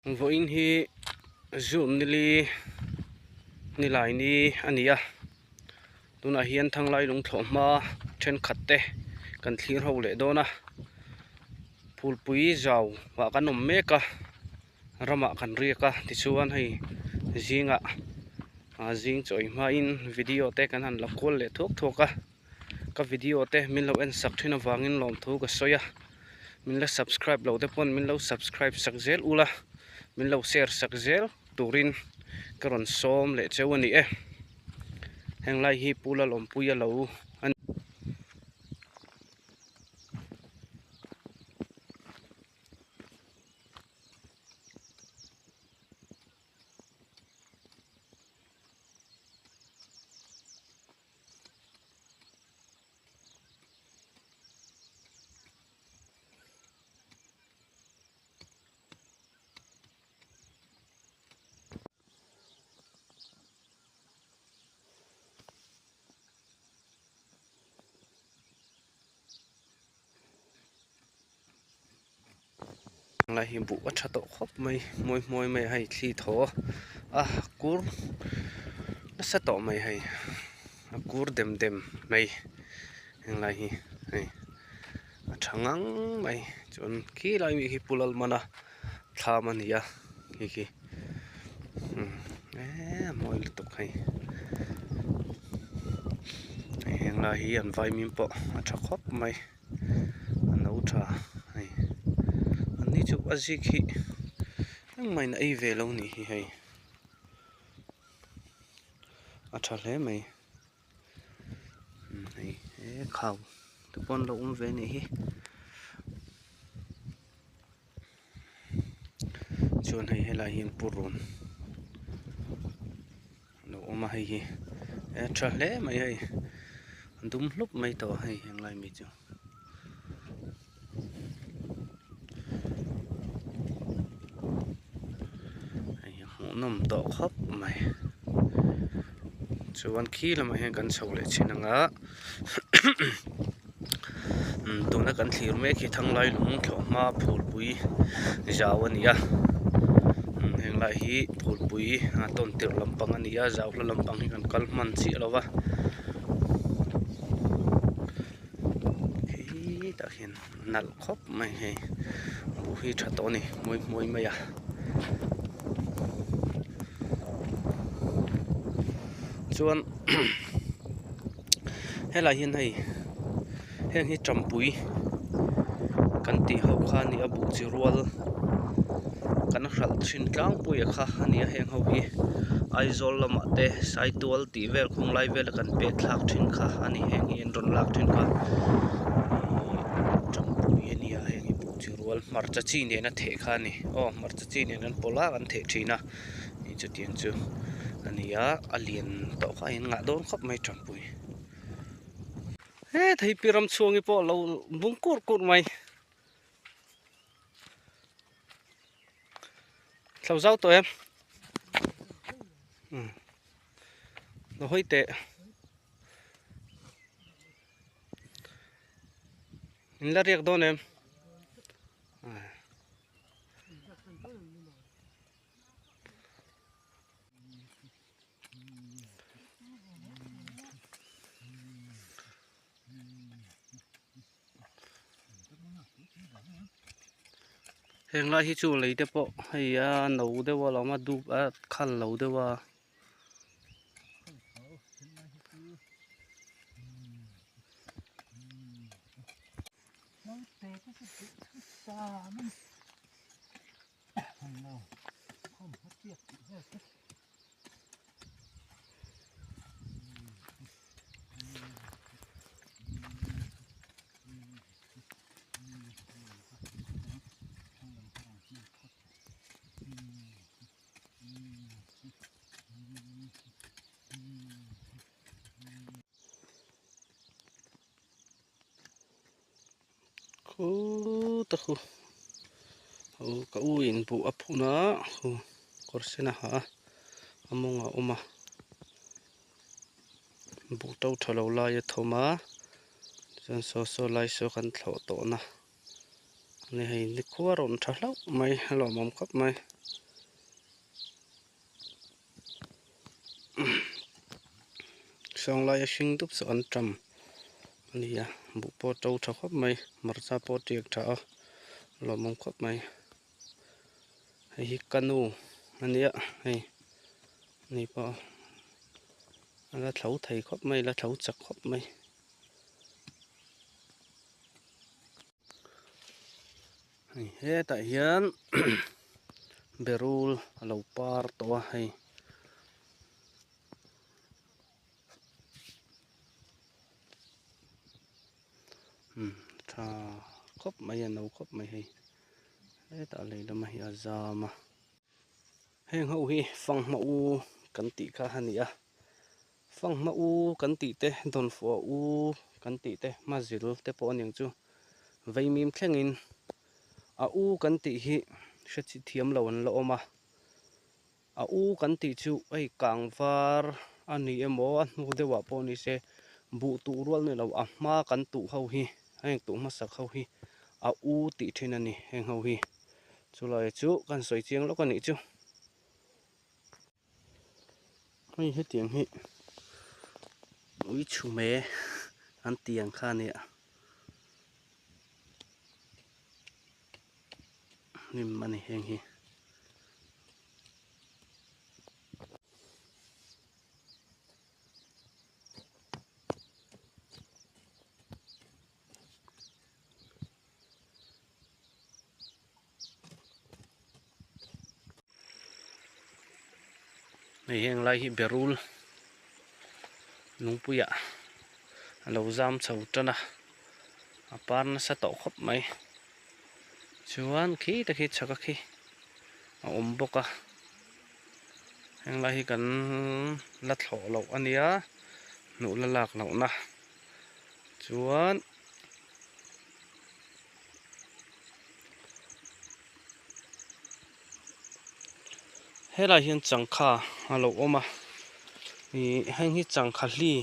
voin hi zoom nili nilai ni ania tuna hian thanglai lung thlawhma then khatte kan thlir ho le dona phulpui zau wa kan om meka rama kan riaka tichuan hei zinga zing choi ma in video te kan han lakol le thok thoka ka video te min lo en sak thina wangin lom thu ka soya min la subscribe lo te pon min lo subscribe sakzel ula min lo share sakzel turin karon som le chewani e henglai hi pula lom puya lo lai hi bu a thato khop mai moi mai hai thli tho a kur na sa to mai hai a kur dem mai henglai hi hei a thangang mai chon ki lai mi hi pulal mana thamania ki moi lutuk hai henglai hi an vai min po a tha khop mai an au tha hei ni chu azik hi ang mai na ei ve lo ni hi hei a tha hle mai hei khau tu pon lo ve ni hi chon hei hela hin purun lo ma hei hi tha hle mai hei dum hlup mai to hei heng lai mi chu nom to khop mai chuan khi lama hen kan chho le chinanga tuna kan thlir me khi thanglai lung thlawhma phulpui zawania henglai hi phulpui ton tir lampang ania zawhla lampang hi kan kalman chi lowa hi ta hian nal khop mai he bu hi thato ni moi mai a chuan hela hian hei heng hi trampui kan ti ho kha ni abu chi rual kan hral thin tlang pui kha ania heng ho hi aizol lama te saitual ti vel khung lai vel kan pe thlak thin kha ani heng hi en ron lak thin kha trampui ania heng hi bu chi rual marcha chi ne na the kha ni marcha chi ne nan pola kan the thina ni chu tiang chu ania alien to kha in nga don khop mai trampui thei piram chuangi po lo bungkur kur mai thlau zau to em no hoite in la riak don em henglai hi chu leite po heia no dewa lama du a khal lo dewa ta khu ka uin bu aphuna khu korsena ha amonga oma bu tau thalo la ya thoma jan so lai so kan thlo to na ne hei ni khuaron thahlau mai lo mom khap mai song lai shing tup so an tram ania bu po tau tha khop mai marcha po tiek tha lo mong khop mai hi kanu ania hei ni po la thau thei khop mai la thau chak khop mai he ta hian berul lo par to hei tha khop mai no khop mai hei he ta le lam hi azama heng ho hi fang ma u kan ti kha hania fang ma u kan ti te don fo u kan ti te ma zil te po ning chu veimim thlengin a u kan ti hi hrechi thiam lo an lo oma a u kan ti chu ei kangwar ani emo a nu dewa po ni se bu tu rual ni lo a ma kan tu ho hi heng tu ma sak ho hi a u ti thin ani heng ho hi chulai chu kan soi chiang lo kan ni chu hei he tiang hi ui chu me an tiang kha ni nim mani heng hi nei heng lai hi berul lungpuya lo zam chho tana apar na sa to khop mai chuan khi ta khi chaka khi om boka heng lai hi kan la thlo lo ania nu la lak lo na chuan hela hian changkha alo oma ni heng hi changkha hli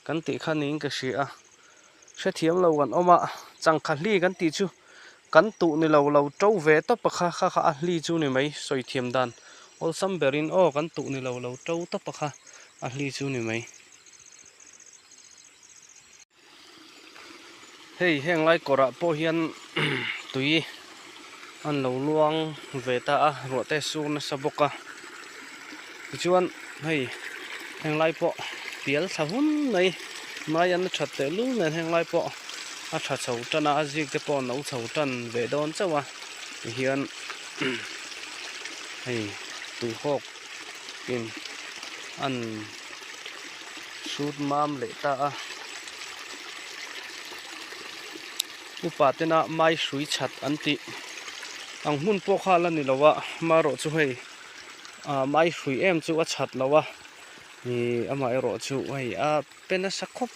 kan ti khanin ka hria hre thiam lo kan oma changkha hli kan ti chu kan tu ni lo trau ve to pakha kha kha a hli chu ni mai soi thiam dan ol sam berin o kan tu ni lo trau to pakha a hli chu ni mai hei heng lai kora po hian tui an lo luang ve ta a ro te su na saboka chuan hei heng lai po tial thahun nei mai an that te lu nen heng lai po a tha chho tana a zik te po no chho tan ve don chawa hian hei tu hok in an shoot mam le ta a upatena mai hrui that anti ang hun po kha la ni lowa maro chu hei mai hrui em chu a that lowa ni ama ero chu hei a pena sakhop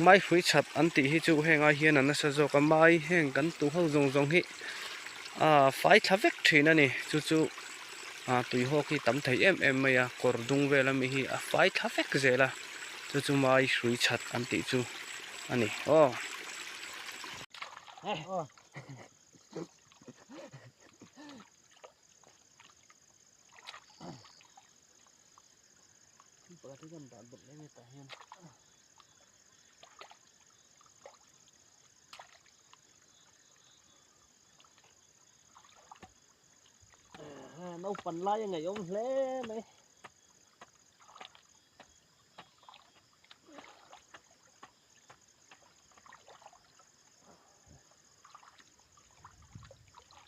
mai hrui that anti hi chu henga hian an sa zo ka mai heng kan tu ho zong hi fai thavek thina ni chu tui ho ki tam thei em mai a kordung vela mi hi a fai thavek zela chu mai hrui that anti chu ani Perhatikan tak berlengnya tahan. Nấu phần lai ngày ông lé này.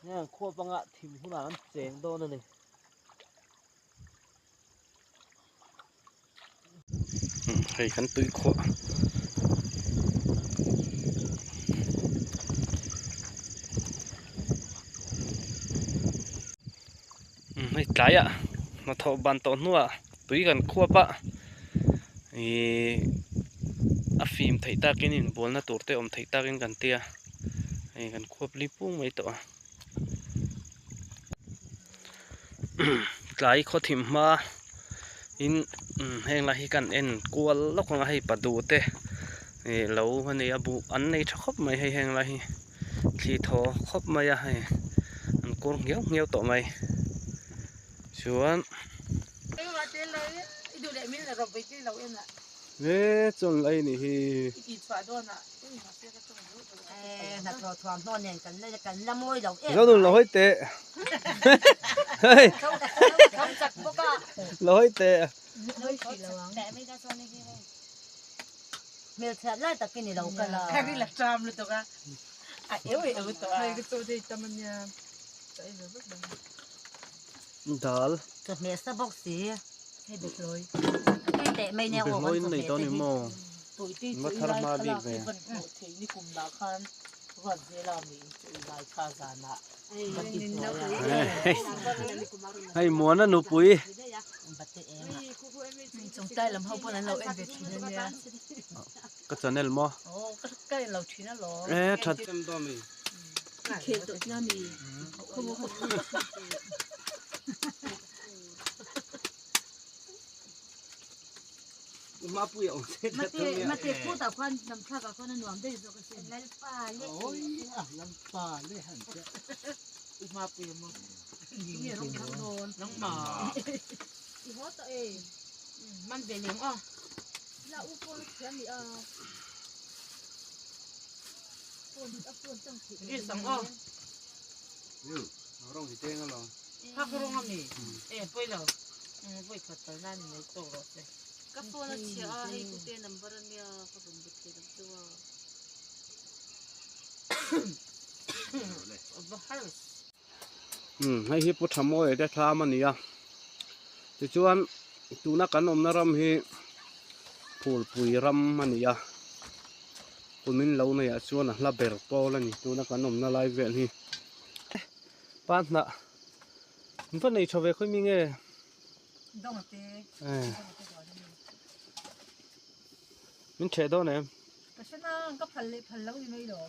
Nha, khua băng ạ thì hôm nào ăn chén đô này. Hei kan tui kho hei tlai a ma tho ban to nuwa tui kan kho pa a phim thei ta kin in bol na turte om thei ta kin kan tia hei kan khop li pung mai to tlai kho thim ma in heng la hi kan en kual lok nga hei padu te lo hani abu an nei khop mai hei heng la hi thli tho khop mai a hei an kur ngeu to mai chuan Ê mà tên lấy điดูได้มินแล้วเราไปที่เราเองน่ะ เว้จนไอ้นี่ อีกฝ่าโดนน่ะเอ้ยมาเสียก็ต้องรู้ นักทวงนอนเนี่ยกันเลยกันละมวยเราเอง เราโดนเราให้เตะเฮ้ย เขาจักบ่ก็ เราให้เตะ เฮ้ยสิระวัง แต่ไม่ได้ซ้อนนี่เมลเทไล่ตะกินนี่เราก็ละ แค่นี้ละจามเลยตัวก็อ่ะเอ้ยตัว Hai cái tôi đi tâm nhà tại rồi rất là ดาล จะเมสบอกสี hay được rồi ไม่เตะไม่แนว เป็นร้อยในตอนนี้โม ตัวที่ตัวอีไลคลาที่มันเทนี่กุมดาคันวันเวลามีตัวอีไลคาซานะมันกินตัว ให้หมวนนะหนูปุ๋ย บัดเตะเอง trong tay làm hậu bọn lâu em về thì nên nha ก็จะเนลมอ โอ้ก็ใกล้เราทีนั่นหรอ ชัดเต็มตัวมี เคตุน่ามีเขาบอก มาปุ๋ยเอาเสร็จ มาเตะพูดแต่คนนำข้ากับคนหน่วงได้ตัวก็เสร็จแล้วป้าเล็ก โอ้ยลำปาเลยหันเจ้าอุมาเปียมนี่ร้องน้ำนอนน้องหมา อีหัวตัวเอง มันเป็นยังอ่ะ là u con sẽ bị con đã con trong thị นี่สังอ่ะ ร้องสิเต้งกันหรอ ถ้าเขาร้องมีเอ้ไปแล้วไปขัดตานั่นในตัวรถเลย กับพวกเราเชื่อให้กูเต้นนัมเบอร์เนี่ยเขาเป็นบุตรตัว บ้าฮัล ให้ฮิปโปทามอยได้ทามันนี่อ่ะจะชวนตูนักกันอมนารำฮีพูลปุยรำมันนี่อ่ะคุณมินเล่าเนี่ยชวนลาเบิร์โตแล้วนี่ตูนักกันอมนาไลเวลฮีป้านน่ะมันเป็นในชาวเวคุยมีเงี้ย đông là tê มันเฉดเนี่ย แต่ฉันนั่งก็พันเลยพันแล้วยังไม่หรอก